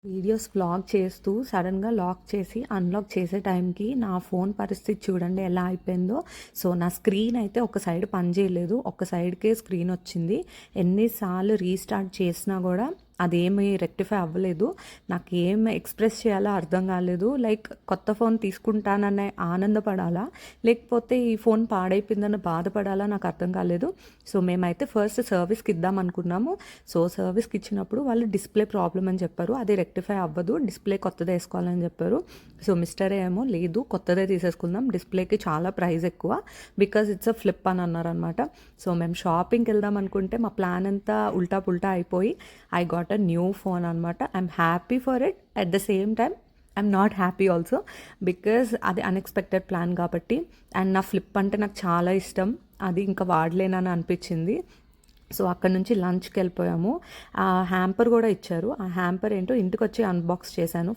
Videos vlog చేస్తూ సడన్గా lock చేసి అన్లాక్ చేసే టైంకి నా ఫోన్ పరిస్థితి చూడండి ఎలా అయిపోయిందో. సో నా స్క్రీన్ అయితే ఒక సైడ్ పని చేయలేదు, ఒక సైడ్కే స్క్రీన్ వచ్చింది. ఎన్నిసార్లు రీస్టార్ట్ చేసినా కూడా అదేమి రెక్టిఫై అవ్వలేదు. నాకు ఏం ఎక్స్ప్రెస్ చేయాలో అర్థం కాలేదు. లైక్ కొత్త ఫోన్ తీసుకుంటాననే ఆనందపడాలా, లేకపోతే ఈ ఫోన్ పాడైపోయిందని బాధపడాలా నాకు అర్థం కాలేదు. సో మేమైతే ఫస్ట్ సర్వీస్కి ఇద్దాం అనుకున్నాము. సో సర్వీస్కి ఇచ్చినప్పుడు వాళ్ళు డిస్ప్లే ప్రాబ్లం అని చెప్పారు, అది రెక్టిఫై అవ్వదు, డిస్ప్లే కొత్తది వేసుకోవాలని చెప్పారు. సో మిస్టర్ ఏమో లేదు కొత్తదే తీసేసుకుందాం, డిస్ప్లేకి చాలా ప్రైస్ ఎక్కువ, బికాజ్ ఇట్స్ అ ఫ్లిప్ అని అన్నారనమాట. సో మేము షాపింగ్కి వెళ్దాం అనుకుంటే మా ప్లాన్ అంతా ఉల్టా పుల్టా అయిపోయి I got a new phone అనమాట. I'm happy for it, at the same time I'm not happy also, because అది అన్ఎక్స్పెక్టెడ్ ప్లాన్ కాబట్టి. అండ్ నా ఫ్లిప్ అంటే నాకు చాలా ఇష్టం, అది ఇంకా వాడలేనని అనిపించింది. సో అక్కడ నుంచి లంచ్కి వెళ్ళిపోయాము. ఆ హ్యాంపర్ కూడా ఇచ్చారు, ఆ హ్యాంపర్ ఏంటో ఇంటికి వచ్చి అన్బాక్స్ చేశాను.